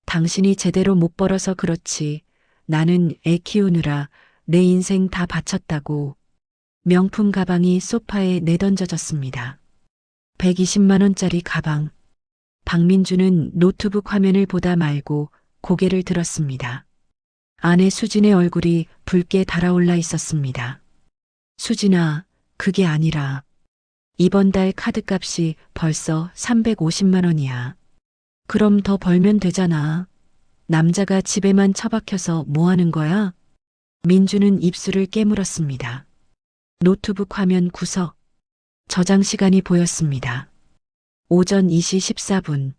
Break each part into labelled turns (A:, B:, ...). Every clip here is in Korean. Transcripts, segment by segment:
A: 당신이 제대로 못 벌어서 그렇지. 나는 애 키우느라 내 인생 다 바쳤다고. 명품 가방이 소파에 내던져졌습니다. 120만 원짜리 가방. 박민주는 노트북 화면을 보다 말고 고개를 들었습니다. 아내 수진의 얼굴이 붉게 달아올라 있었습니다. 수진아, 그게 아니라 이번 달 카드값이 벌써 350만 원이야. 그럼 더 벌면 되잖아. 남자가 집에만 처박혀서 뭐 하는 거야? 민주는 입술을 깨물었습니다. 노트북 화면 구석. 저장 시간이 보였습니다. 오전 2시 14분.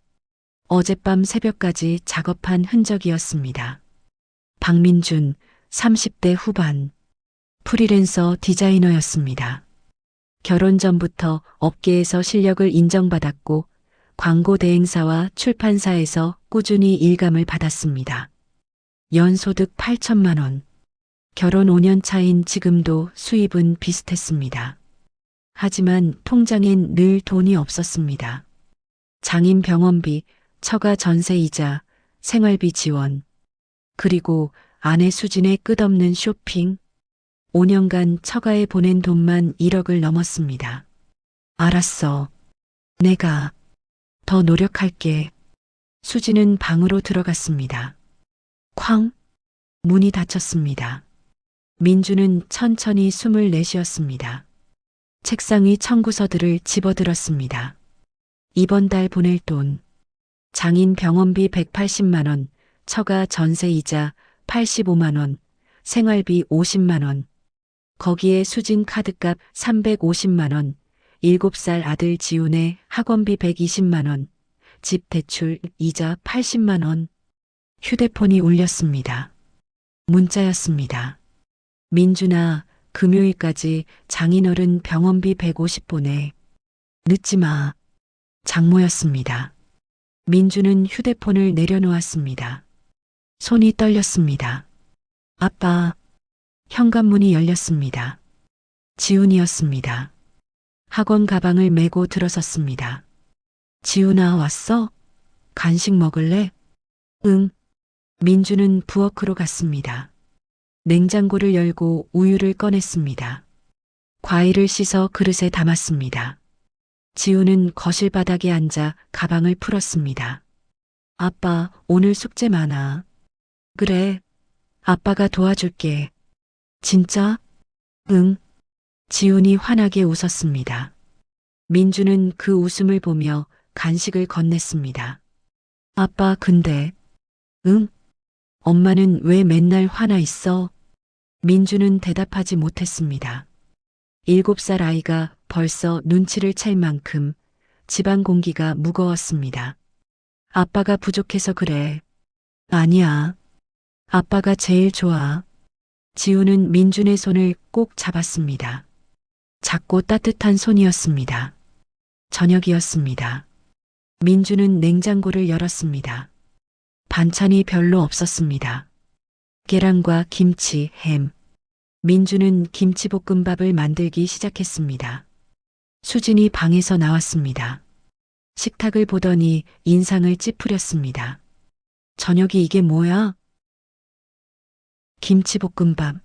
A: 어젯밤 새벽까지 작업한 흔적이었습니다. 박민준, 30대 후반. 프리랜서 디자이너였습니다. 결혼 전부터 업계에서 실력을 인정받았고 광고 대행사와 출판사에서 꾸준히 일감을 받았습니다. 연소득 8천만 원. 결혼 5년 차인 지금도 수입은 비슷했습니다. 하지만 통장엔 늘 돈이 없었습니다. 장인 병원비, 처가 전세이자, 생활비 지원, 그리고 아내 수진의 끝없는 쇼핑. 5년간 처가에 보낸 돈만 1억을 넘었습니다. 알았어. 내가 더 노력할게. 수진은 방으로 들어갔습니다. 쾅! 문이 닫혔습니다. 민주는 천천히 숨을 내쉬었습니다. 책상 위 청구서들을 집어들었습니다. 이번 달 보낼 돈. 장인 병원비 180만 원, 처가 전세이자 85만 원, 생활비 50만 원. 거기에 수진 카드값 350만 원, 7살 아들 지훈의 학원비 120만 원, 집 대출 이자 80만 원. 휴대폰이 울렸습니다. 문자였습니다. 민준아, 금요일까지 장인어른 병원비 150 보내. 늦지 마. 장모였습니다. 민주는 휴대폰을 내려놓았습니다. 손이 떨렸습니다. 아빠. 현관문이 열렸습니다. 지훈이었습니다. 학원 가방을 메고 들어섰습니다. 지훈아, 왔어? 간식 먹을래? 응. 민주는 부엌으로 갔습니다. 냉장고를 열고 우유를 꺼냈습니다. 과일을 씻어 그릇에 담았습니다. 지훈은 거실 바닥에 앉아 가방을 풀었습니다. 아빠, 오늘 숙제 많아. 그래. 아빠가 도와줄게. 진짜? 응. 지훈이 환하게 웃었습니다. 민주는 그 웃음을 보며 간식을 건넸습니다. 아빠, 근데. 응? 엄마는 왜 맨날 화나 있어? 민주는 대답하지 못했습니다. 7살 아이가 벌써 눈치를 챌 만큼 집안 공기가 무거웠습니다. 아빠가 부족해서 그래. 아니야. 아빠가 제일 좋아. 지훈은 민준의 손을 꼭 잡았습니다. 작고 따뜻한 손이었습니다. 저녁이었습니다. 민준은 냉장고를 열었습니다. 반찬이 별로 없었습니다. 계란과 김치, 햄. 민준은 김치볶음밥을 만들기 시작했습니다. 수진이 방에서 나왔습니다. 식탁을 보더니 인상을 찌푸렸습니다. 저녁이 이게 뭐야? 김치볶음밥.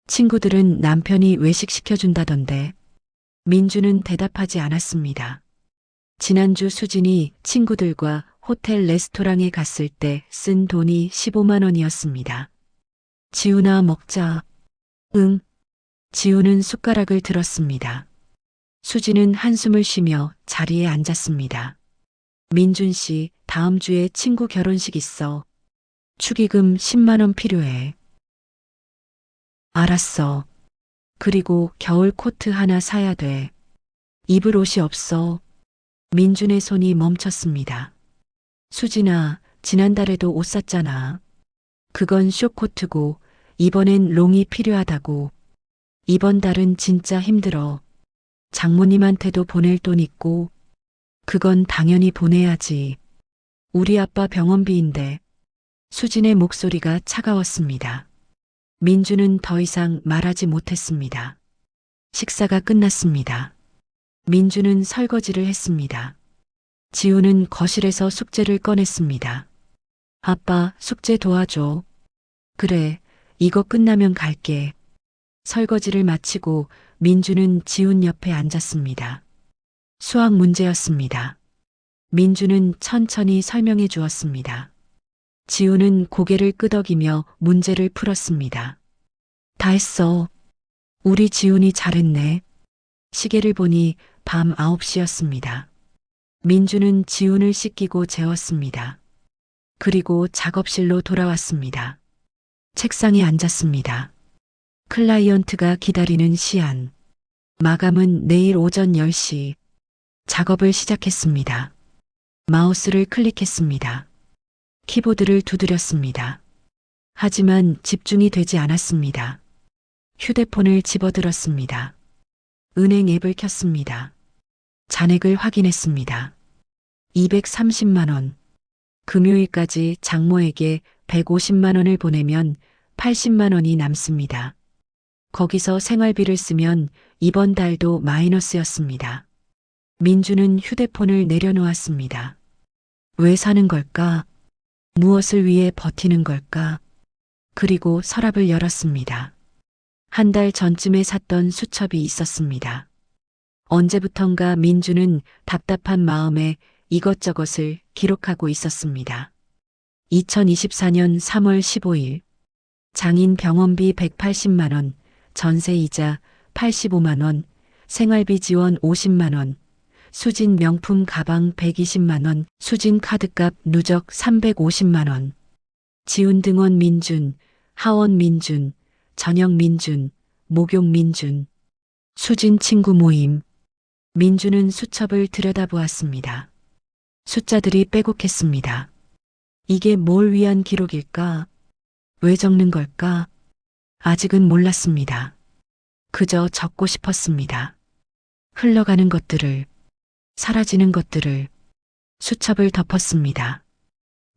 A: 친구들은 남편이 외식 시켜준다던데. 민주는 대답하지 않았습니다. 지난주 수진이 친구들과 호텔 레스토랑에 갔을 때 쓴 돈이 15만 원이었습니다. 지훈아, 먹자. 응. 지훈은 숟가락을 들었습니다. 수진은 한숨을 쉬며 자리에 앉았습니다. 민준 씨, 다음 주에 친구 결혼식 있어. 축의금 10만 원 필요해. 알았어. 그리고 겨울 코트 하나 사야 돼. 입을 옷이 없어. 민준의 손이 멈췄습니다. 수진아, 지난달에도 옷 샀잖아. 그건 쇼코트고 이번엔 롱이 필요하다고. 이번 달은 진짜 힘들어. 장모님한테도 보낼 돈 있고. 그건 당연히 보내야지. 우리 아빠 병원비인데. 수진의 목소리가 차가웠습니다. 민주는 더 이상 말하지 못했습니다. 식사가 끝났습니다. 민주는 설거지를 했습니다. 지훈은 거실에서 숙제를 꺼냈습니다. 아빠, 숙제 도와줘. 그래, 이거 끝나면 갈게. 설거지를 마치고 민주는 지훈 옆에 앉았습니다. 수학 문제였습니다. 민주는 천천히 설명해 주었습니다. 지훈은 고개를 끄덕이며 문제를 풀었습니다. 다 했어. 우리 지훈이 잘했네. 시계를 보니 밤 9시였습니다. 민주는 지훈을 씻기고 재웠습니다. 그리고 작업실로 돌아왔습니다. 책상에 앉았습니다. 클라이언트가 기다리는 시안. 마감은 내일 오전 10시. 작업을 시작했습니다. 마우스를 클릭했습니다. 키보드를 두드렸습니다. 하지만 집중이 되지 않았습니다. 휴대폰을 집어들었습니다. 은행 앱을 켰습니다. 잔액을 확인했습니다. 230만 원. 금요일까지 장모에게 150만 원을 보내면 80만 원이 남습니다. 거기서 생활비를 쓰면 이번 달도 마이너스였습니다. 민주는 휴대폰을 내려놓았습니다. 왜 사는 걸까? 무엇을 위해 버티는 걸까? 그리고 서랍을 열었습니다. 한 달 전쯤에 샀던 수첩이 있었습니다. 언제부턴가 민주는 답답한 마음에 이것저것을 기록하고 있었습니다. 2024년 3월 15일 장인 병원비 180만 원, 전세이자 85만 원, 생활비 지원 50만 원, 수진 명품 가방 120만 원, 수진 카드값 누적 350만 원. 지훈 등원 민준, 하원 민준, 저녁 민준, 목욕 민준, 수진 친구 모임. 민주는 수첩을 들여다보았습니다. 숫자들이 빼곡했습니다. 이게 뭘 위한 기록일까? 왜 적는 걸까? 아직은 몰랐습니다. 그저 적고 싶었습니다. 흘러가는 것들을, 사라지는 것들을, 수첩을 덮었습니다.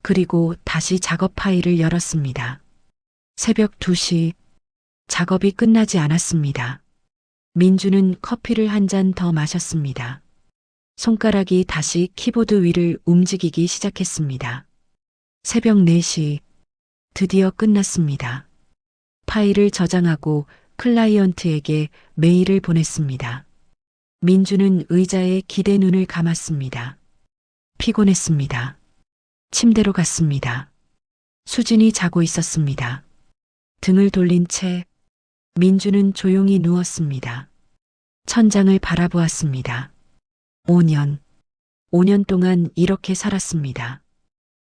A: 그리고 다시 작업 파일을 열었습니다. 새벽 2시, 작업이 끝나지 않았습니다. 민주는 커피를 한 잔 더 마셨습니다. 손가락이 다시 키보드 위를 움직이기 시작했습니다. 새벽 4시, 드디어 끝났습니다. 파일을 저장하고 클라이언트에게 메일을 보냈습니다. 민주는 의자에 기대 눈을 감았습니다. 피곤했습니다. 침대로 갔습니다. 수진이 자고 있었습니다. 등을 돌린 채 민주는 조용히 누웠습니다. 천장을 바라보았습니다. 5년 동안 이렇게 살았습니다.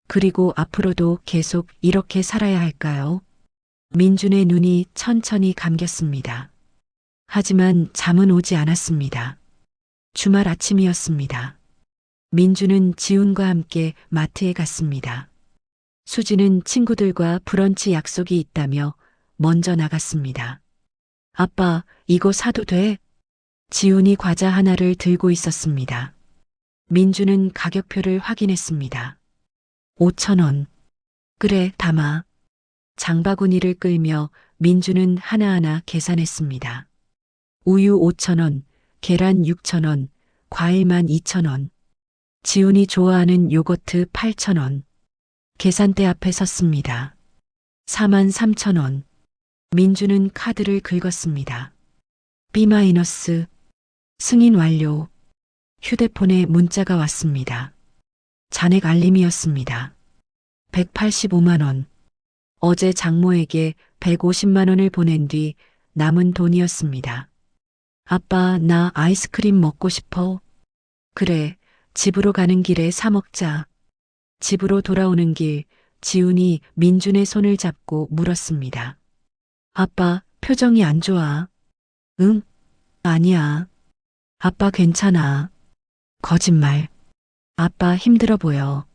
A: 그리고 앞으로도 계속 이렇게 살아야 할까요? 민준의 눈이 천천히 감겼습니다. 하지만 잠은 오지 않았습니다. 주말 아침이었습니다. 민주는 지훈과 함께 마트에 갔습니다. 수지는 친구들과 브런치 약속이 있다며 먼저 나갔습니다. 아빠, 이거 사도 돼? 지훈이 과자 하나를 들고 있었습니다. 민주는 가격표를 확인했습니다. 5,000원. 그래, 담아. 장바구니를 끌며 민주는 하나하나 계산했습니다. 우유 5,000원, 계란 6,000원, 과일만 2,000원. 지훈이 좋아하는 요거트 8,000원. 계산대 앞에 섰습니다. 43,000원. 민주는 카드를 긁었습니다. B- 승인 완료. 휴대폰에 문자가 왔습니다. 잔액 알림이었습니다. 185만 원. 어제 장모에게 150만 원을 보낸 뒤 남은 돈이었습니다. 아빠, 나 아이스크림 먹고 싶어. 그래, 집으로 가는 길에 사 먹자. 집으로 돌아오는 길, 지훈이 민준의 손을 잡고 물었습니다. 아빠, 표정이 안 좋아. 응? 아니야. 아빠 괜찮아. 거짓말. 아빠 힘들어 보여.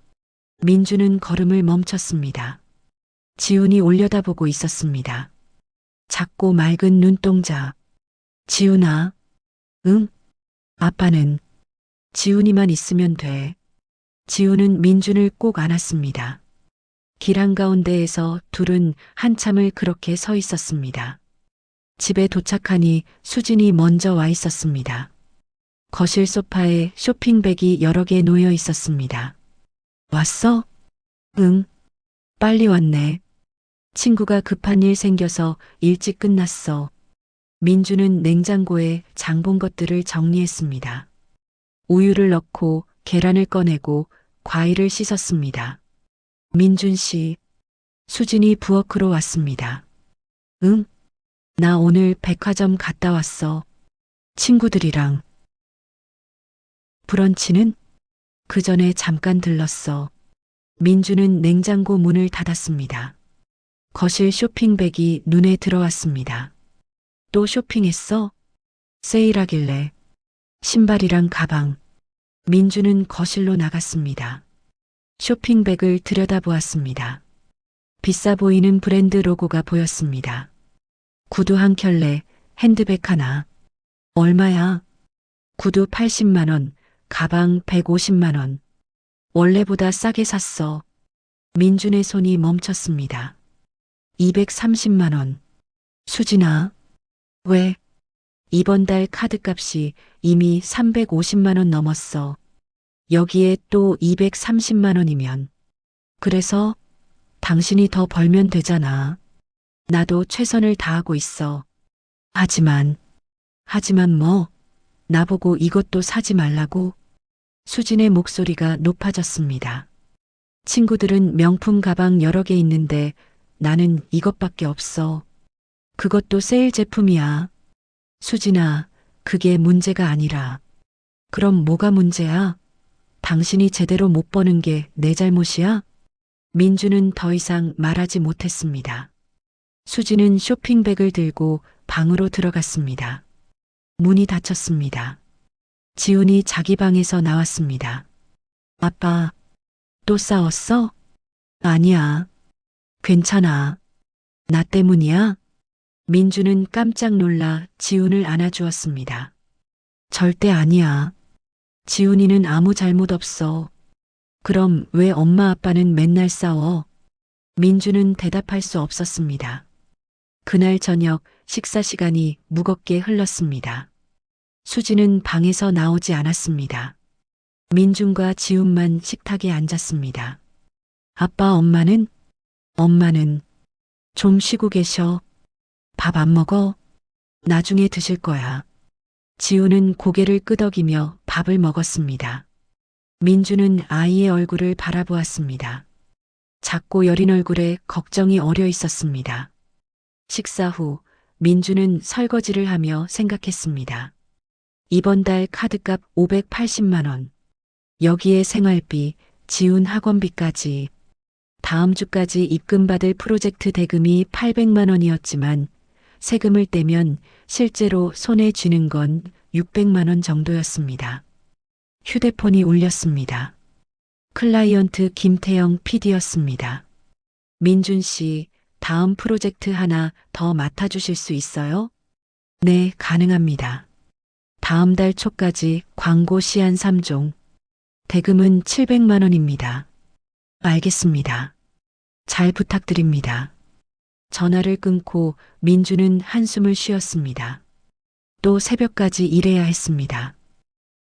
A: 민주는 걸음을 멈췄습니다. 지훈이 올려다보고 있었습니다. 작고 맑은 눈동자. 지훈아. 응? 아빠는 지훈이만 있으면 돼. 지훈은 민준을 꼭 안았습니다. 길 한가운데에서 둘은 한참을 그렇게 서 있었습니다. 집에 도착하니 수진이 먼저 와 있었습니다. 거실 소파에 쇼핑백이 여러 개 놓여 있었습니다. 왔어? 응. 빨리 왔네. 친구가 급한 일 생겨서 일찍 끝났어. 민주는 냉장고에 장 본 것들을 정리했습니다. 우유를 넣고 계란을 꺼내고 과일을 씻었습니다. 민준 씨, 수진이 부엌으로 왔습니다. 응? 나 오늘 백화점 갔다 왔어. 친구들이랑. 브런치는? 그 전에 잠깐 들렀어. 민주는 냉장고 문을 닫았습니다. 거실 쇼핑백이 눈에 들어왔습니다. 또 쇼핑했어? 세일하길래. 신발이랑 가방. 민주는 거실로 나갔습니다. 쇼핑백을 들여다보았습니다. 비싸 보이는 브랜드 로고가 보였습니다. 구두 한 켤레, 핸드백 하나. 얼마야? 구두 80만 원, 가방 150만 원. 원래보다 싸게 샀어. 민준의 손이 멈췄습니다. 230만 원. 수진아. 왜? 이번 달 카드값이 이미 350만 원 넘었어. 여기에 또 230만 원이면. 그래서 당신이 더 벌면 되잖아. 나도 최선을 다하고 있어. 하지만 뭐? 나보고 이것도 사지 말라고? 수진의 목소리가 높아졌습니다. 친구들은 명품 가방 여러 개 있는데 나는 이것밖에 없어. 그것도 세일 제품이야. 수진아, 그게 문제가 아니라. 그럼 뭐가 문제야? 당신이 제대로 못 버는 게 내 잘못이야? 민주는 더 이상 말하지 못했습니다. 수진은 쇼핑백을 들고 방으로 들어갔습니다. 문이 닫혔습니다. 지훈이 자기 방에서 나왔습니다. 아빠, 또 싸웠어? 아니야. 괜찮아. 나 때문이야? 민주는 깜짝 놀라 지훈을 안아주었습니다. 절대 아니야. 지훈이는 아무 잘못 없어. 그럼 왜 엄마 아빠는 맨날 싸워? 민주는 대답할 수 없었습니다. 그날 저녁 식사 시간이 무겁게 흘렀습니다. 수지는 방에서 나오지 않았습니다. 민준과 지훈만 식탁에 앉았습니다. 아빠, 엄마는? 엄마는 좀 쉬고 계셔. 밥 안 먹어? 나중에 드실 거야. 지훈은 고개를 끄덕이며 밥을 먹었습니다. 민주는 아이의 얼굴을 바라보았습니다. 작고 여린 얼굴에 걱정이 어려 있었습니다. 식사 후 민주는 설거지를 하며 생각했습니다. 이번 달 카드값 580만 원. 여기에 생활비, 지훈 학원비까지. 다음 주까지 입금받을 프로젝트 대금이 800만 원이었지만 세금을 떼면 실제로 손에 쥐는 건 600만 원 정도였습니다. 휴대폰이 울렸습니다. 클라이언트 김태영 PD였습니다. 민준 씨, 다음 프로젝트 하나 더 맡아주실 수 있어요? 네, 가능합니다. 다음 달 초까지 광고 시한 3종. 대금은 700만 원입니다. 알겠습니다. 잘 부탁드립니다. 전화를 끊고 민주는 한숨을 쉬었습니다. 또 새벽까지 일해야 했습니다.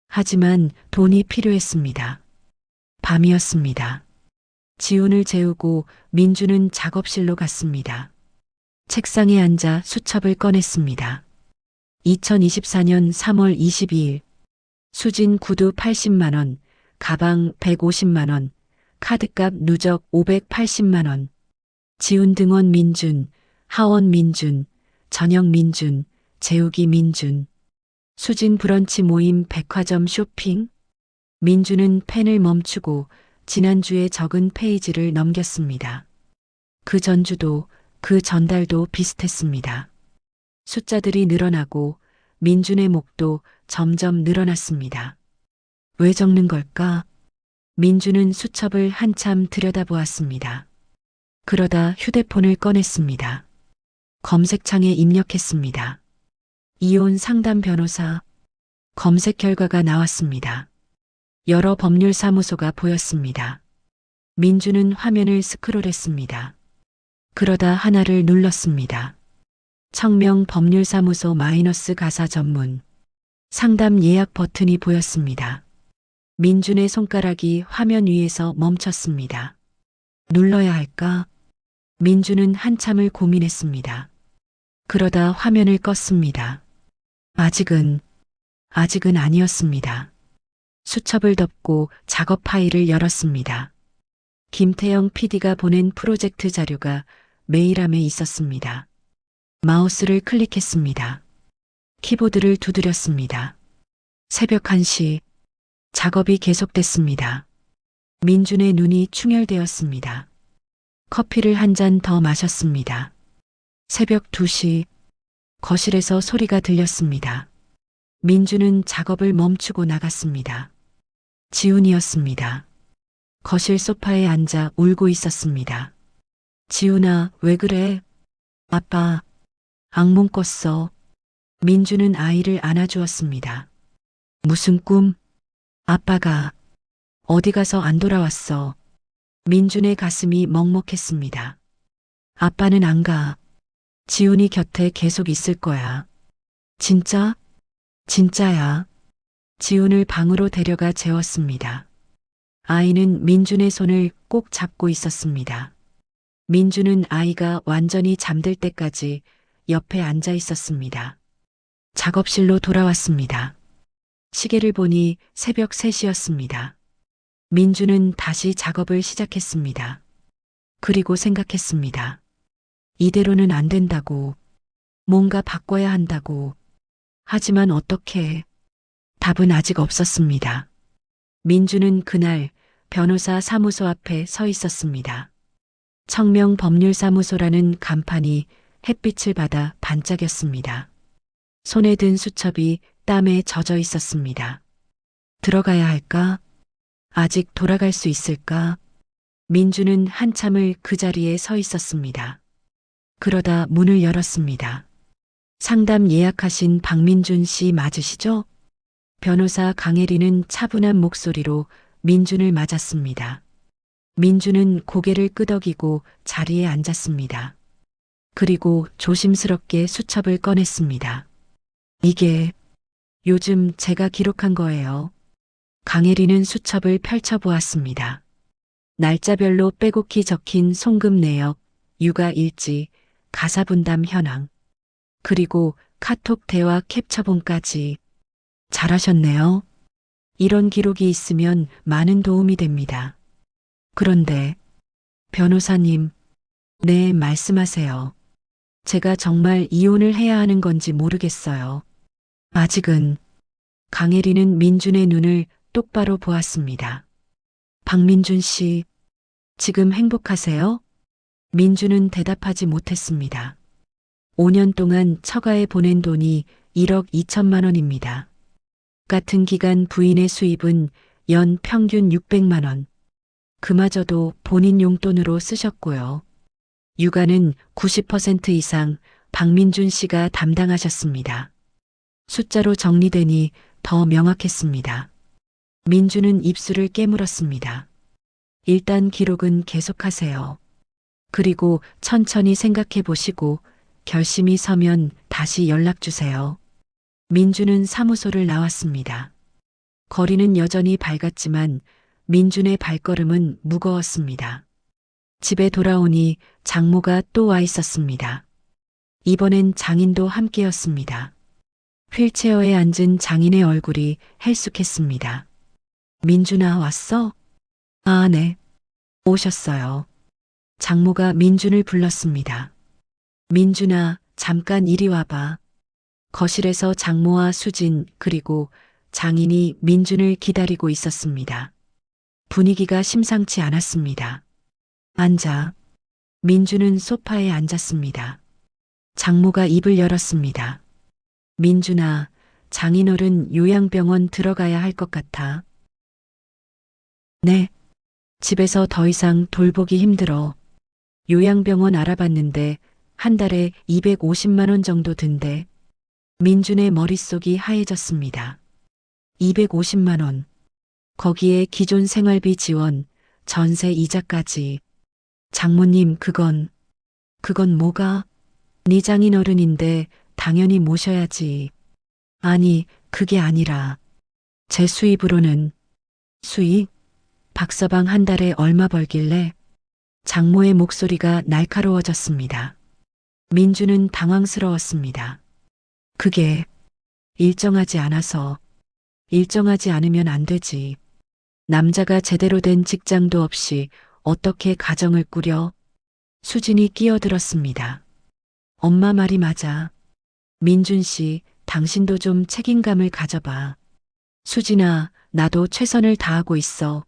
A: 하지만 돈이 필요했습니다. 밤이었습니다. 지훈을 재우고 민주는 작업실로 갔습니다. 책상에 앉아 수첩을 꺼냈습니다. 2024년 3월 22일. 수진 구두 80만 원, 가방 150만 원, 카드값 누적 580만 원. 지훈 등원 민준, 하원 민준, 저녁 민준, 재우기 민준. 수진 브런치 모임 백화점 쇼핑. 민주는 펜을 멈추고 지난주에 적은 페이지를 넘겼습니다. 그 전주도 그 전달도 비슷했습니다. 숫자들이 늘어나고 민준의 목도 점점 늘어났습니다. 왜 적는 걸까? 민주는 수첩을 한참 들여다보았습니다. 그러다 휴대폰을 꺼냈습니다. 검색창에 입력했습니다. 이혼 상담 변호사. 검색 결과가 나왔습니다. 여러 법률사무소가 보였습니다. 민주는 화면을 스크롤했습니다. 그러다 하나를 눌렀습니다. 청명 법률사무소 마이너스 가사 전문. 상담 예약 버튼이 보였습니다. 민준의 손가락이 화면 위에서 멈췄습니다. 눌러야 할까? 민주는 한참을 고민했습니다. 그러다 화면을 껐습니다. 아직은 아니었습니다. 수첩을 덮고 작업 파일을 열었습니다. 김태영 PD가 보낸 프로젝트 자료가 메일함에 있었습니다. 마우스를 클릭했습니다. 키보드를 두드렸습니다. 새벽 1시 작업이 계속됐습니다. 민준의 눈이 충혈되었습니다. 커피를 한 잔 더 마셨습니다. 새벽 2시 거실에서 소리가 들렸습니다. 민준은 작업을 멈추고 나갔습니다. 지훈이었습니다. 거실 소파에 앉아 울고 있었습니다. 지훈아, 왜 그래? 아빠, 악몽 꿨어. 민준은 아이를 안아주었습니다. 무슨 꿈? 아빠가 어디 가서 안 돌아왔어. 민준의 가슴이 먹먹했습니다. 아빠는 안 가. 지훈이 곁에 계속 있을 거야. 진짜? 진짜야. 지훈을 방으로 데려가 재웠습니다. 아이는 민준의 손을 꼭 잡고 있었습니다. 민준은 아이가 완전히 잠들 때까지 옆에 앉아 있었습니다. 작업실로 돌아왔습니다. 시계를 보니 새벽 3시였습니다. 민준은 다시 작업을 시작했습니다. 그리고 생각했습니다. 이대로는 안 된다고. 뭔가 바꿔야 한다고. 하지만 어떻게? 답은 아직 없었습니다. 민준은 그날 변호사 사무소 앞에 서 있었습니다. 청명법률사무소라는 간판이 햇빛을 받아 반짝였습니다. 손에 든 수첩이 땀에 젖어 있었습니다. 들어가야 할까? 아직 돌아갈 수 있을까? 민준은 한참을 그 자리에 서 있었습니다. 그러다 문을 열었습니다. 상담 예약하신 박민준 씨 맞으시죠? 변호사 강혜리는 차분한 목소리로 민준을 맞았습니다. 민준은 고개를 끄덕이고 자리에 앉았습니다. 그리고 조심스럽게 수첩을 꺼냈습니다. 이게 요즘 제가 기록한 거예요. 강혜리는 수첩을 펼쳐보았습니다. 날짜별로 빼곡히 적힌 송금 내역, 육아 일지, 가사 분담 현황, 그리고 카톡 대화 캡처본까지. 잘하셨네요. 이런 기록이 있으면 많은 도움이 됩니다. 그런데 변호사님, 네, 말씀하세요. 제가 정말 이혼을 해야 하는 건지 모르겠어요. 아직은. 강혜리는 민준의 눈을 똑바로 보았습니다. 박민준 씨, 지금 행복하세요? 민준은 대답하지 못했습니다. 5년 동안 처가에 보낸 돈이 1억 2천만 원입니다. 같은 기간 부인의 수입은 연 평균 600만 원. 그마저도 본인 용돈으로 쓰셨고요. 육아는 90% 이상 박민준 씨가 담당하셨습니다. 숫자로 정리되니 더 명확했습니다. 민준은 입술을 깨물었습니다. 일단 기록은 계속하세요. 그리고 천천히 생각해 보시고 결심이 서면 다시 연락 주세요. 민준은 사무소를 나왔습니다. 거리는 여전히 밝았지만 민준의 발걸음은 무거웠습니다. 집에 돌아오니 장모가 또 와 있었습니다. 이번엔 장인도 함께였습니다. 휠체어에 앉은 장인의 얼굴이 헬쑥했습니다. 민준아, 왔어? 아, 네. 오셨어요. 장모가 민준을 불렀습니다. 민준아, 잠깐 이리 와봐. 거실에서 장모와 수진 그리고 장인이 민준을 기다리고 있었습니다. 분위기가 심상치 않았습니다. 앉아. 민준은 소파에 앉았습니다. 장모가 입을 열었습니다. 민준아, 장인어른 요양병원 들어가야 할 것 같아. 네. 집에서 더 이상 돌보기 힘들어. 요양병원 알아봤는데 한 달에 250만 원 정도 든대. 민준의 머릿속이 하얘졌습니다. 250만 원. 거기에 기존 생활비 지원, 전세 이자까지. 장모님, 그건 뭐가? 네 장인어른인데 당연히 모셔야지. 아니, 그게 아니라 제 수입으로는. 수입? 박서방 한 달에 얼마 벌길래? 장모의 목소리가 날카로워졌습니다. 민주는 당황스러웠습니다. 그게 일정하지 않으면 안 되지. 남자가 제대로 된 직장도 없이 어떻게 가정을 꾸려? 수진이 끼어들었습니다. 엄마 말이 맞아. 민준 씨, 당신도 좀 책임감을 가져봐. 수진아, 나도 최선을 다하고 있어.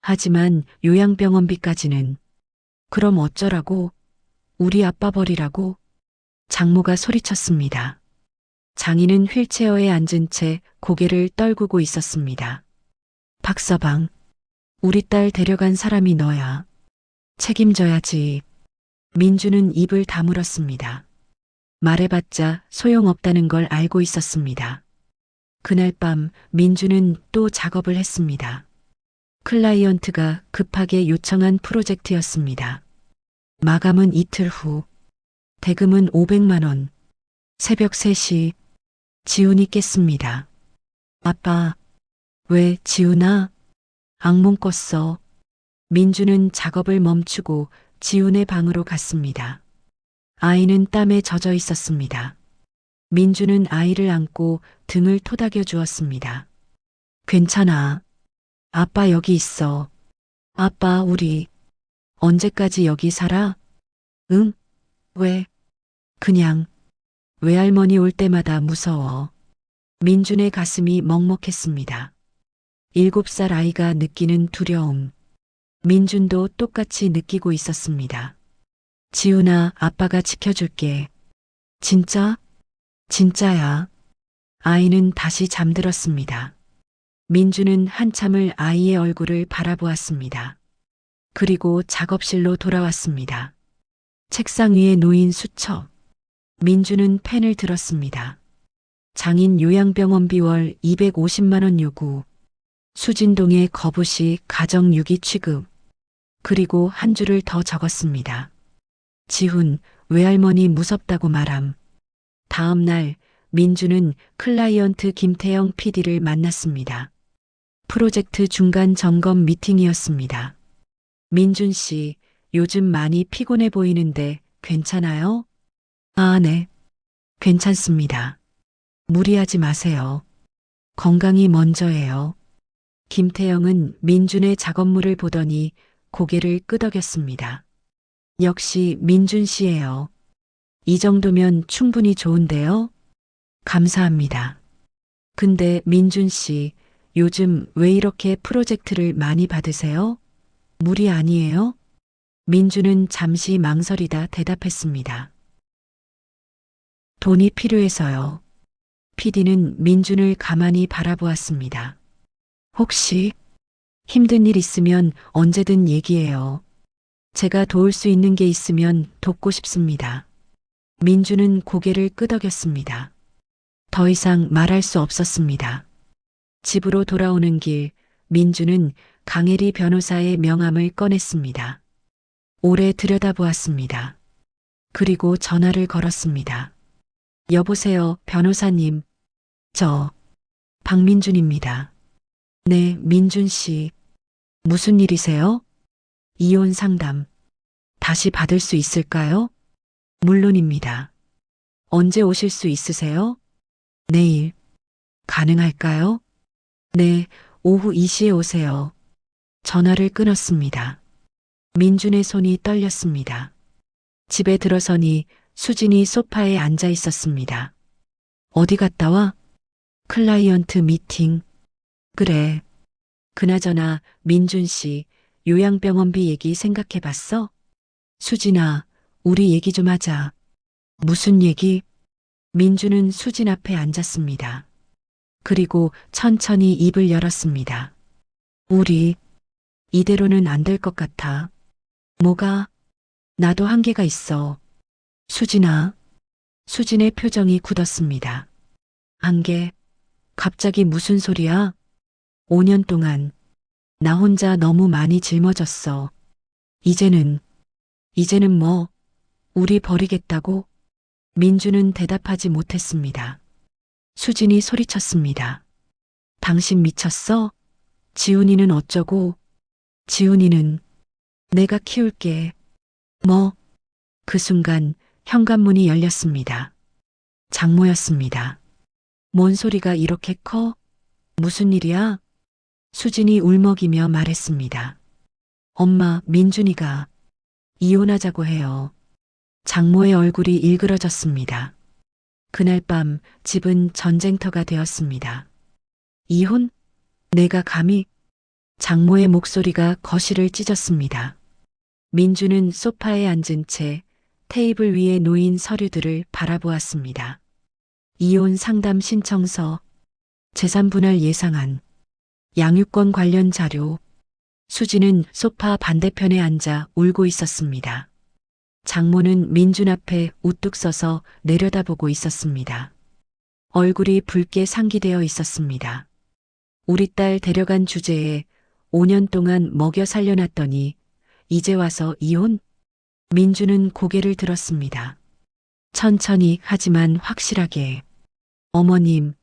A: 하지만 요양병원비까지는. 그럼 어쩌라고? 우리 아빠 버리라고? 장모가 소리쳤습니다. 장인은 휠체어에 앉은 채 고개를 떨구고 있었습니다. 박서방, 우리 딸 데려간 사람이 너야. 책임져야지. 민주는 입을 다물었습니다. 말해봤자 소용없다는 걸 알고 있었습니다. 그날 밤 민주는 또 작업을 했습니다. 클라이언트가 급하게 요청한 프로젝트였습니다. 마감은 이틀 후. 대금은 500만 원. 새벽 3시. 지훈이 깼습니다. 아빠, 왜 지훈아? 악몽 꿨어. 민주는 작업을 멈추고 지훈의 방으로 갔습니다. 아이는 땀에 젖어 있었습니다. 민주는 아이를 안고 등을 토닥여 주었습니다. 괜찮아. 아빠 여기 있어. 아빠, 우리 언제까지 여기 살아? 응? 왜? 그냥 외할머니 올 때마다 무서워. 민준의 가슴이 먹먹했습니다. 7살 아이가 느끼는 두려움. 민준도 똑같이 느끼고 있었습니다. 지훈아, 아빠가 지켜줄게. 진짜? 진짜야. 아이는 다시 잠들었습니다. 민주는 한참을 아이의 얼굴을 바라보았습니다. 그리고 작업실로 돌아왔습니다. 책상 위에 놓인 수첩. 민주는 펜을 들었습니다. 장인 요양병원비 월 250만 원 요구. 수진동의 거부시 가정유기 취급. 그리고 한 줄을 더 적었습니다. 지훈, 외할머니 무섭다고 말함. 다음 날 민주는 클라이언트 김태영 PD를 만났습니다. 프로젝트 중간 점검 미팅이었습니다. 민준 씨, 요즘 많이 피곤해 보이는데 괜찮아요? 아, 네. 괜찮습니다. 무리하지 마세요. 건강이 먼저예요. 김태영은 민준의 작업물을 보더니 고개를 끄덕였습니다. 역시 민준 씨예요. 이 정도면 충분히 좋은데요? 감사합니다. 근데 민준 씨, 요즘 왜 이렇게 프로젝트를 많이 받으세요? 무리 아니에요? 민준은 잠시 망설이다 대답했습니다. 돈이 필요해서요. PD는 민준을 가만히 바라보았습니다. 혹시 힘든 일 있으면 언제든 얘기해요. 제가 도울 수 있는 게 있으면 돕고 싶습니다. 민주는 고개를 끄덕였습니다. 더 이상 말할 수 없었습니다. 집으로 돌아오는 길, 민주는 강혜리 변호사의 명함을 꺼냈습니다. 오래 들여다보았습니다. 그리고 전화를 걸었습니다. 여보세요, 변호사님. 저, 박민준입니다. 네, 민준 씨. 무슨 일이세요? 이혼 상담. 다시 받을 수 있을까요? 물론입니다. 언제 오실 수 있으세요? 내일. 가능할까요? 네, 오후 2시에 오세요. 전화를 끊었습니다. 민준의 손이 떨렸습니다. 집에 들어서니 수진이 소파에 앉아 있었습니다. 어디 갔다 와? 클라이언트 미팅. 그래. 그나저나 민준 씨, 요양병원비 얘기 생각해 봤어? 수진아, 우리 얘기 좀 하자. 무슨 얘기? 민주는 수진 앞에 앉았습니다. 그리고 천천히 입을 열었습니다. 우리, 이대로는 안 될 것 같아. 뭐가? 나도 한계가 있어. 수진아. 수진의 표정이 굳었습니다. 한계? 갑자기 무슨 소리야? 5년 동안 나 혼자 너무 많이 짊어졌어. 이제는 뭐, 우리 버리겠다고? 민주는 대답하지 못했습니다. 수진이 소리쳤습니다. 당신 미쳤어? 지훈이는 어쩌고? 지훈이는 내가 키울게. 뭐? 그 순간 현관문이 열렸습니다. 장모였습니다. 뭔 소리가 이렇게 커? 무슨 일이야? 수진이 울먹이며 말했습니다. 엄마, 민준이가 이혼하자고 해요. 장모의 얼굴이 일그러졌습니다. 그날 밤 집은 전쟁터가 되었습니다. 이혼? 내가 감히? 장모의 목소리가 거실을 찢었습니다. 민주는 소파에 앉은 채 테이블 위에 놓인 서류들을 바라보았습니다. 이혼 상담 신청서, 재산 분할 예상안, 양육권 관련 자료. 수지는 소파 반대편에 앉아 울고 있었습니다. 장모는 민준 앞에 우뚝 서서 내려다보고 있었습니다. 얼굴이 붉게 상기되어 있었습니다. 우리 딸 데려간 주제에 5년 동안 먹여 살려놨더니 이제 와서 이혼? 민주는 고개를 들었습니다. 천천히 하지만 확실하게. 어머님,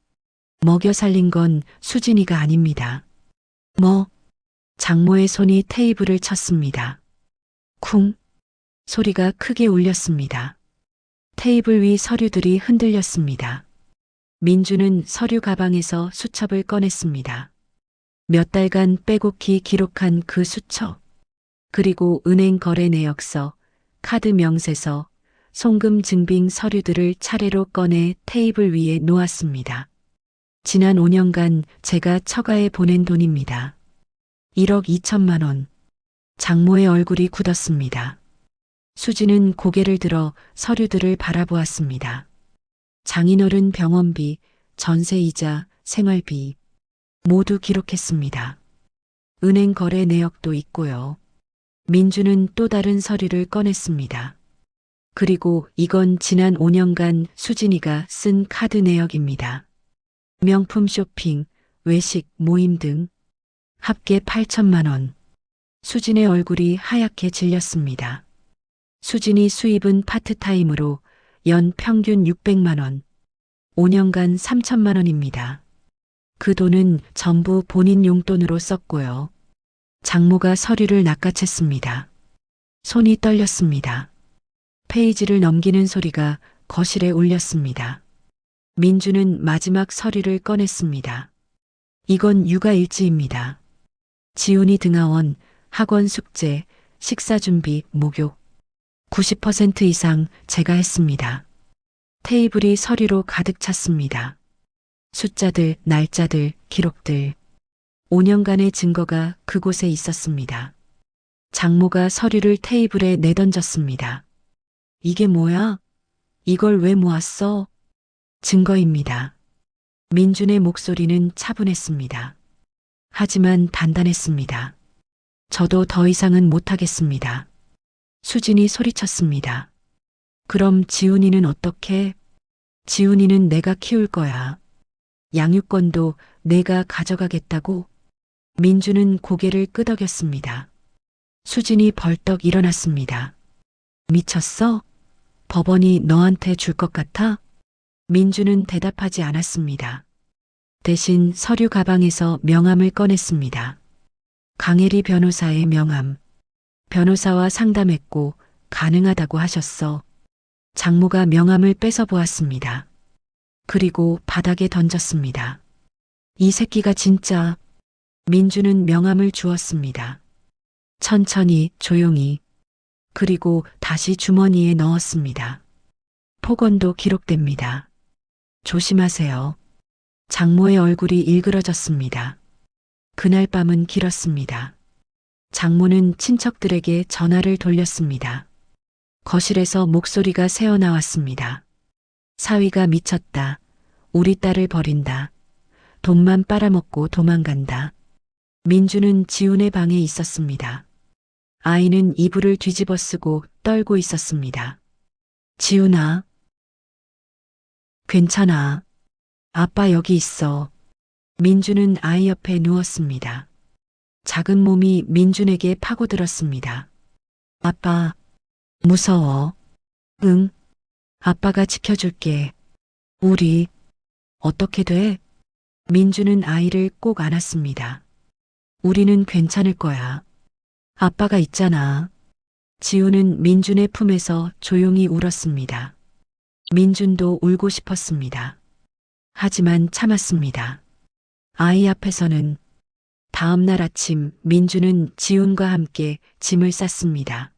A: 먹여 살린 건 수진이가 아닙니다. 뭐? 장모의 손이 테이블을 쳤습니다. 쿵. 소리가 크게 울렸습니다. 테이블 위 서류들이 흔들렸습니다. 민주는 서류 가방에서 수첩을 꺼냈습니다. 몇 달간 빼곡히 기록한 그 수첩. 그리고 은행 거래 내역서, 카드 명세서, 송금 증빙 서류들을 차례로 꺼내 테이블 위에 놓았습니다. 지난 5년간 제가 처가에 보낸 돈입니다. 1억 2천만 원. 장모의 얼굴이 굳었습니다. 수지는 고개를 들어 서류들을 바라보았습니다. 장인어른 병원비, 전세이자, 생활비 모두 기록했습니다. 은행 거래 내역도 있고요. 민주는 또 다른 서류를 꺼냈습니다. 그리고 이건 지난 5년간 수진이가 쓴 카드 내역입니다. 명품 쇼핑, 외식, 모임 등 합계 8천만 원. 수진의 얼굴이 하얗게 질렸습니다. 수진이 수입은 파트타임으로 연 평균 600만 원, 5년간 3천만 원입니다. 그 돈은 전부 본인 용돈으로 썼고요. 장모가 서류를 낚아챘습니다. 손이 떨렸습니다. 페이지를 넘기는 소리가 거실에 울렸습니다. 민주는 마지막 서류를 꺼냈습니다. 이건 육아일지입니다. 지훈이 등하원, 학원 숙제, 식사 준비, 목욕 90% 이상 제가 했습니다. 테이블이 서류로 가득 찼습니다. 숫자들, 날짜들, 기록들. 5년간의 증거가 그곳에 있었습니다. 장모가 서류를 테이블에 내던졌습니다. 이게 뭐야? 이걸 왜 모았어? 증거입니다. 민준의 목소리는 차분했습니다. 하지만 단단했습니다. 저도 더 이상은 못하겠습니다. 수진이 소리쳤습니다. 그럼 지훈이는 어떻게? 지훈이는 내가 키울 거야. 양육권도 내가 가져가겠다고? 민주는 고개를 끄덕였습니다. 수진이 벌떡 일어났습니다. 미쳤어? 법원이 너한테 줄 것 같아? 민주는 대답하지 않았습니다. 대신 서류 가방에서 명함을 꺼냈습니다. 강혜리 변호사의 명함. 변호사와 상담했고 가능하다고 하셨어. 장모가 명함을 뺏어 보았습니다. 그리고 바닥에 던졌습니다. 이 새끼가 진짜. 민주는 명함을 주었습니다. 천천히, 조용히. 그리고 다시 주머니에 넣었습니다. 폭언도 기록됩니다. 조심하세요. 장모의 얼굴이 일그러졌습니다. 그날 밤은 길었습니다. 장모는 친척들에게 전화를 돌렸습니다. 거실에서 목소리가 새어나왔습니다. 사위가 미쳤다. 우리 딸을 버린다. 돈만 빨아먹고 도망간다. 민주는 지훈의 방에 있었습니다. 아이는 이불을 뒤집어 쓰고 떨고 있었습니다. 지훈아. 괜찮아. 아빠 여기 있어. 민주는 아이 옆에 누웠습니다. 작은 몸이 민준에게 파고들었습니다. 아빠, 무서워. 응, 아빠가 지켜줄게. 우리, 어떻게 돼? 민주는 아이를 꼭 안았습니다. 우리는 괜찮을 거야. 아빠가 있잖아. 지우는 민준의 품에서 조용히 울었습니다. 민준도 울고 싶었습니다. 하지만 참았습니다. 아이 앞에서는 다음 날 아침 민준은 지훈과 함께 짐을 쌌습니다.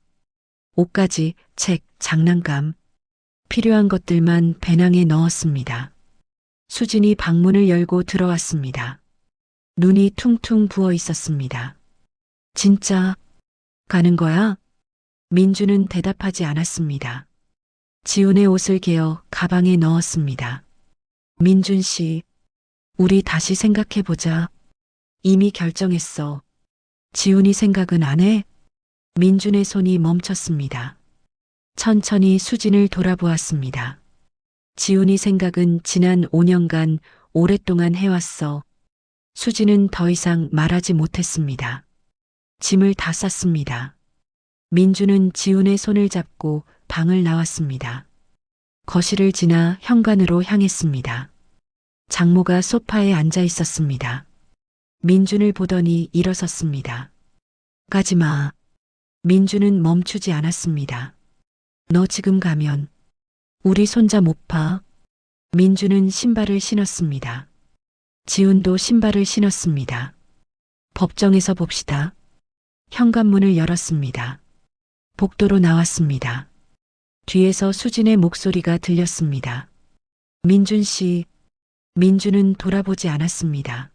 A: 옷가지, 책, 장난감, 필요한 것들만 배낭에 넣었습니다. 수진이 방문을 열고 들어왔습니다. 눈이 퉁퉁 부어 있었습니다. 진짜 가는 거야? 민주는 대답하지 않았습니다. 지훈의 옷을 개어 가방에 넣었습니다. 민준 씨, 우리 다시 생각해보자. 이미 결정했어. 지훈이 생각은 안 해? 민준의 손이 멈췄습니다. 천천히 수진을 돌아보았습니다. 지훈이 생각은 지난 5년간 오랫동안 해왔어. 수진은 더 이상 말하지 못했습니다. 짐을 다 쌌습니다. 민주는 지훈의 손을 잡고 방을 나왔습니다. 거실을 지나 현관으로 향했습니다. 장모가 소파에 앉아 있었습니다. 민준을 보더니 일어섰습니다. 가지 마. 민준은 멈추지 않았습니다. 너 지금 가면 우리 손자 못 봐. 민준은 신발을 신었습니다. 지훈도 신발을 신었습니다. 법정에서 봅시다. 현관문을 열었습니다. 복도로 나왔습니다. 뒤에서 수진의 목소리가 들렸습니다. 민준 씨. 민준은 돌아보지 않았습니다.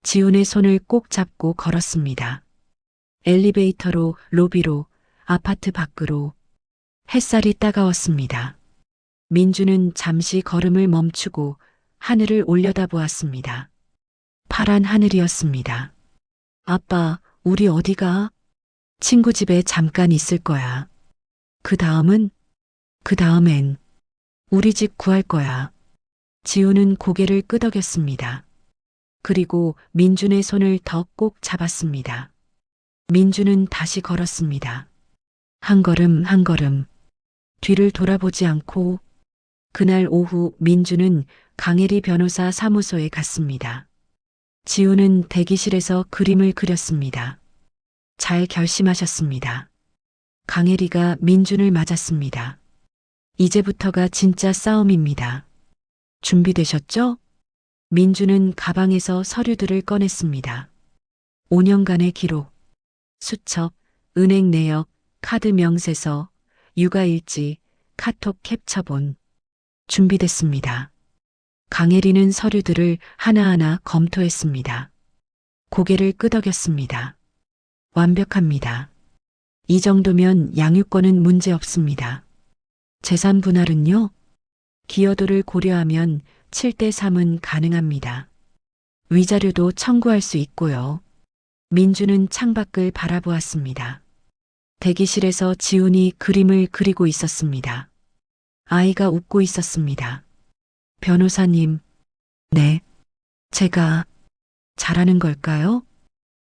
A: 지훈의 손을 꼭 잡고 걸었습니다. 엘리베이터로, 로비로, 아파트 밖으로. 햇살이 따가웠습니다. 민준은 잠시 걸음을 멈추고 하늘을 올려다보았습니다. 파란 하늘이었습니다. 아빠, 우리 어디가? 친구 집에 잠깐 있을 거야. 그 다음은? 그 다음엔 우리 집 구할 거야. 지우는 고개를 끄덕였습니다. 그리고 민준의 손을 더 꼭 잡았습니다. 민준은 다시 걸었습니다. 한 걸음 한 걸음. 뒤를 돌아보지 않고 그날 오후 민준은 강혜리 변호사 사무소에 갔습니다. 지우는 대기실에서 그림을 그렸습니다. 잘 결심하셨습니다. 강혜리가 민준을 맞았습니다. 이제부터가 진짜 싸움입니다. 준비되셨죠? 민준은 가방에서 서류들을 꺼냈습니다. 5년간의 기록, 수첩, 은행 내역, 카드 명세서, 육아일지, 카톡 캡처본. 준비됐습니다. 강혜리는 서류들을 하나하나 검토했습니다. 고개를 끄덕였습니다. 완벽합니다. 이 정도면 양육권은 문제 없습니다. 재산 분할은요? 기여도를 고려하면 7대 3은 가능합니다. 위자료도 청구할 수 있고요. 민주는 창밖을 바라보았습니다. 대기실에서 지훈이 그림을 그리고 있었습니다. 아이가 웃고 있었습니다. 변호사님, 네, 제가 잘하는 걸까요?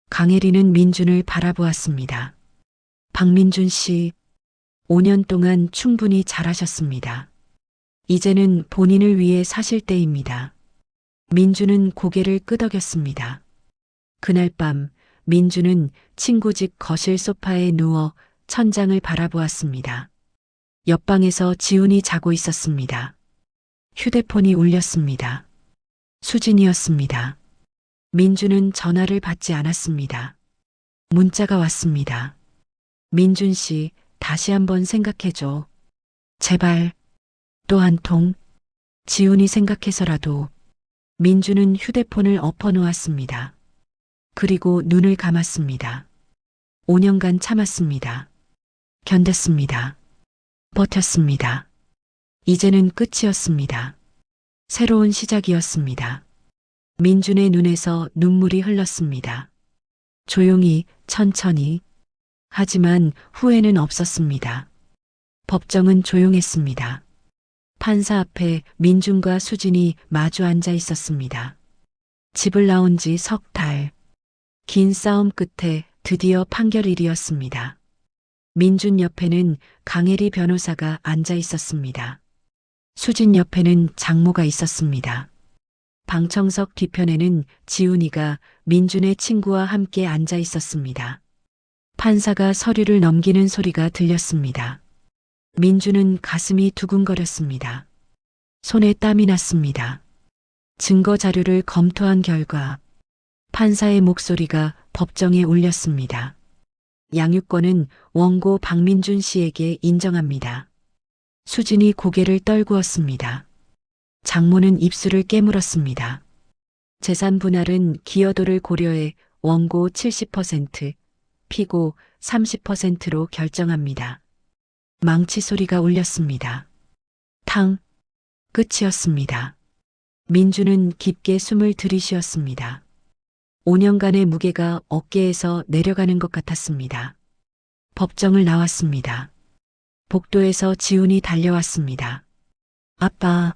A: 강혜리는 민준을 바라보았습니다. 박민준 씨, 5년 동안 충분히 잘하셨습니다. 이제는 본인을 위해 사실 때입니다. 민준은 고개를 끄덕였습니다. 그날 밤 민준은 친구 집 거실 소파에 누워 천장을 바라보았습니다. 옆방에서 지훈이 자고 있었습니다. 휴대폰이 울렸습니다. 수진이었습니다. 민준은 전화를 받지 않았습니다. 문자가 왔습니다. 민준 씨, 다시 한번 생각해줘. 제발. 또 한 통. 지훈이 생각해서라도. 민준은 휴대폰을 엎어놓았습니다. 그리고 눈을 감았습니다. 5년간 참았습니다. 견뎠습니다. 버텼습니다. 이제는 끝이었습니다. 새로운 시작이었습니다. 민준의 눈에서 눈물이 흘렀습니다. 조용히, 천천히. 하지만 후회는 없었습니다. 법정은 조용했습니다. 판사 앞에 민준과 수진이 마주 앉아 있었습니다. 집을 나온 지 석 달. 긴 싸움 끝에 드디어 판결일이었습니다. 민준 옆에는 강혜리 변호사가 앉아 있었습니다. 수진 옆에는 장모가 있었습니다. 방청석 뒤편에는 지훈이가 민준의 친구와 함께 앉아 있었습니다. 판사가 서류를 넘기는 소리가 들렸습니다. 민주는 가슴이 두근거렸습니다. 손에 땀이 났습니다. 증거 자료를 검토한 결과 판사의 목소리가 법정에 울렸습니다. 양육권은 원고 박민준 씨에게 인정합니다. 수진이 고개를 떨구었습니다. 장모는 입술을 깨물었습니다. 재산 분할은 기여도를 고려해 원고 70%, 피고 30%로 결정합니다. 망치 소리가 울렸습니다. 탕, 끝이었습니다. 민주는 깊게 숨을 들이쉬었습니다. 5년간의 무게가 어깨에서 내려가는 것 같았습니다. 법정을 나왔습니다. 복도에서 지훈이 달려왔습니다. 아빠,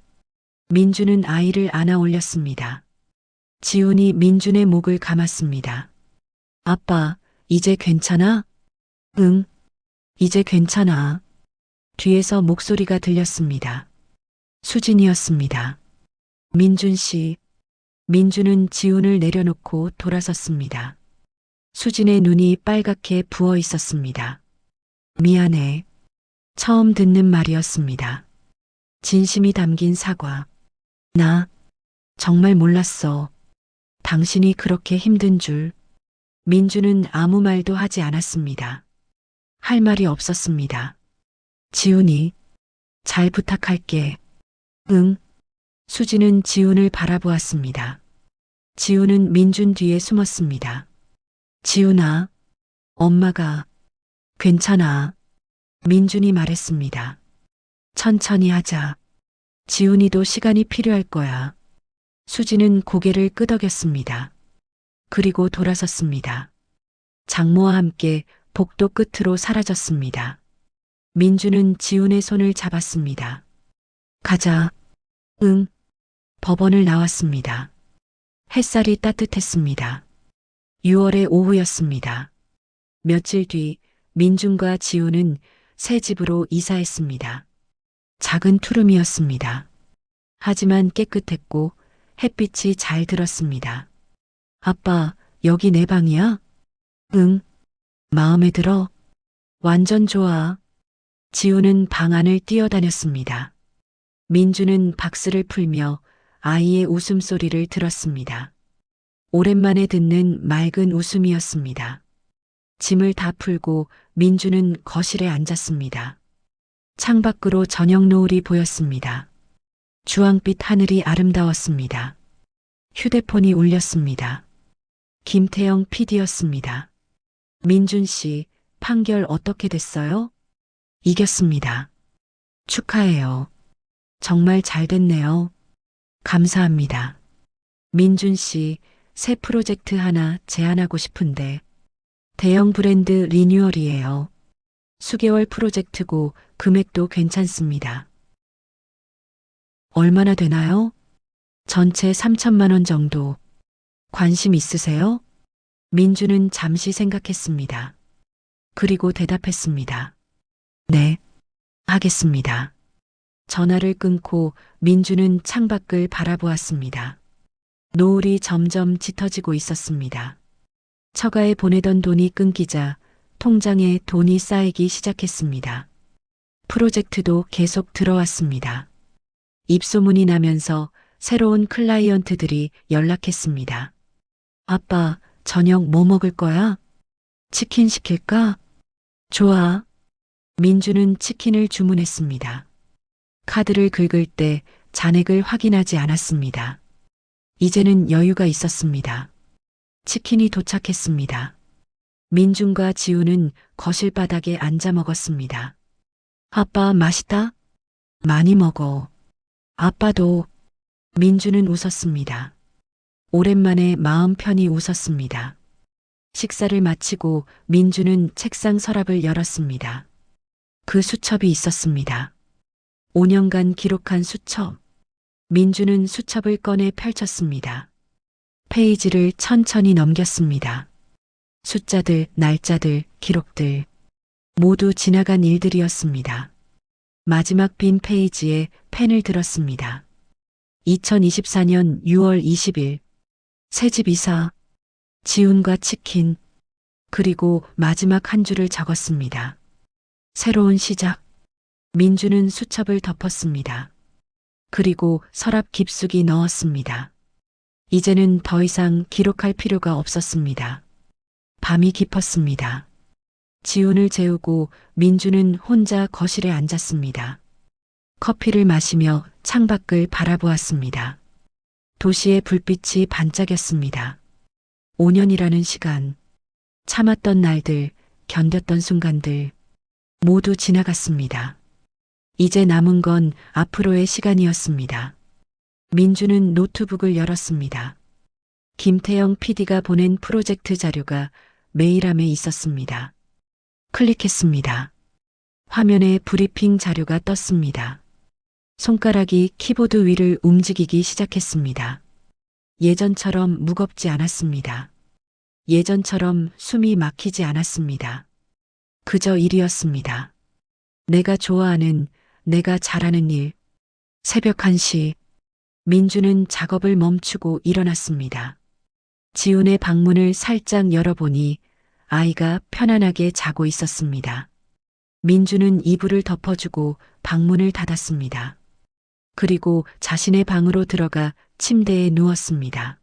A: 민주는 아이를 안아 올렸습니다. 지훈이 민준의 목을 감았습니다. 아빠, 이제 괜찮아? 응, 이제 괜찮아. 뒤에서 목소리가 들렸습니다. 수진이었습니다. 민준 씨. 민준은 지훈을 내려놓고 돌아섰습니다. 수진의 눈이 빨갛게 부어 있었습니다. 미안해. 처음 듣는 말이었습니다. 진심이 담긴 사과. 나 정말 몰랐어. 당신이 그렇게 힘든 줄. 민주는 아무 말도 하지 않았습니다. 할 말이 없었습니다. 지훈이, 잘 부탁할게. 응. 수진은 지훈을 바라보았습니다. 지훈은 민준 뒤에 숨었습니다. 지훈아, 엄마가 괜찮아. 민준이 말했습니다. 천천히 하자. 지훈이도 시간이 필요할 거야. 수진은 고개를 끄덕였습니다. 그리고 돌아섰습니다. 장모와 함께 복도 끝으로 사라졌습니다. 민주는 지훈의 손을 잡았습니다. 가자. 응. 법원을 나왔습니다. 햇살이 따뜻했습니다. 6월의 오후였습니다. 며칠 뒤 민준과 지훈은 새 집으로 이사했습니다. 작은 투룸이었습니다. 하지만 깨끗했고 햇빛이 잘 들었습니다. 아빠, 여기 내 방이야? 응. 마음에 들어? 완전 좋아. 지훈은 방 안을 뛰어다녔습니다. 민주는 박스를 풀며 아이의 웃음소리를 들었습니다. 오랜만에 듣는 맑은 웃음이었습니다. 짐을 다 풀고 민주는 거실에 앉았습니다. 창밖으로 저녁 노을이 보였습니다. 주황빛 하늘이 아름다웠습니다. 휴대폰이 울렸습니다. 김태영 PD였습니다. 민준 씨, 판결 어떻게 됐어요? 이겼습니다. 축하해요. 정말 잘 됐네요. 감사합니다. 민준 씨, 새 프로젝트 하나 제안하고 싶은데 대형 브랜드 리뉴얼이에요. 수개월 프로젝트고 금액도 괜찮습니다. 얼마나 되나요? 전체 3천만 원 정도. 관심 있으세요? 민주는 잠시 생각했습니다. 그리고 대답했습니다. 네, 하겠습니다. 전화를 끊고 민주는 창밖을 바라보았습니다. 노을이 점점 짙어지고 있었습니다. 처가에 보내던 돈이 끊기자 통장에 돈이 쌓이기 시작했습니다. 프로젝트도 계속 들어왔습니다. 입소문이 나면서 새로운 클라이언트들이 연락했습니다. 아빠, 저녁 뭐 먹을 거야? 치킨 시킬까? 좋아. 민주는 치킨을 주문했습니다. 카드를 긁을 때 잔액을 확인하지 않았습니다. 이제는 여유가 있었습니다. 치킨이 도착했습니다. 민준과 지우는 거실 바닥에 앉아 먹었습니다. 아빠 맛있다? 많이 먹어. 아빠도. 민주는 웃었습니다. 오랜만에 마음 편히 웃었습니다. 식사를 마치고 민주는 책상 서랍을 열었습니다. 그 수첩이 있었습니다. 5년간 기록한 수첩. 민주는 수첩을 꺼내 펼쳤습니다. 페이지를 천천히 넘겼습니다. 숫자들, 날짜들, 기록들. 모두 지나간 일들이었습니다. 마지막 빈 페이지에 펜을 들었습니다. 2024년 6월 20일. 새집 이사. 지훈과 치킨. 그리고 마지막 한 줄을 적었습니다. 새로운 시작. 민주는 수첩을 덮었습니다. 그리고 서랍 깊숙이 넣었습니다. 이제는 더 이상 기록할 필요가 없었습니다. 밤이 깊었습니다. 지훈을 재우고 민주는 혼자 거실에 앉았습니다. 커피를 마시며 창밖을 바라보았습니다. 도시의 불빛이 반짝였습니다. 5년이라는 시간, 참았던 날들, 견뎠던 순간들, 모두 지나갔습니다. 이제 남은 건 앞으로의 시간이었습니다. 민주는 노트북을 열었습니다. 김태영 PD가 보낸 프로젝트 자료가 메일함에 있었습니다. 클릭했습니다. 화면에 브리핑 자료가 떴습니다. 손가락이 키보드 위를 움직이기 시작했습니다. 예전처럼 무겁지 않았습니다. 예전처럼 숨이 막히지 않았습니다. 그저 일이었습니다. 내가 좋아하는, 내가 잘하는 일. 새벽 1시, 민주는 작업을 멈추고 일어났습니다. 지훈의 방문을 살짝 열어보니 아이가 편안하게 자고 있었습니다. 민주는 이불을 덮어주고 방문을 닫았습니다. 그리고 자신의 방으로 들어가 침대에 누웠습니다.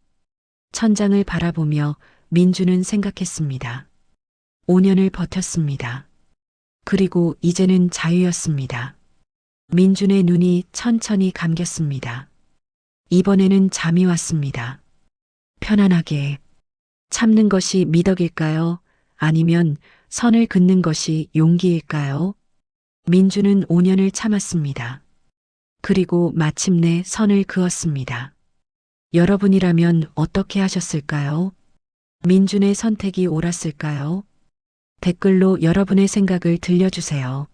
A: 천장을 바라보며 민주는 생각했습니다. 5년을 버텼습니다. 그리고 이제는 자유였습니다. 민준의 눈이 천천히 감겼습니다. 이번에는 잠이 왔습니다. 편안하게. 참는 것이 미덕일까요? 아니면 선을 긋는 것이 용기일까요? 민주는 5년을 참았습니다. 그리고 마침내 선을 그었습니다. 여러분이라면 어떻게 하셨을까요? 민준의 선택이 옳았을까요? 댓글로 여러분의 생각을 들려주세요.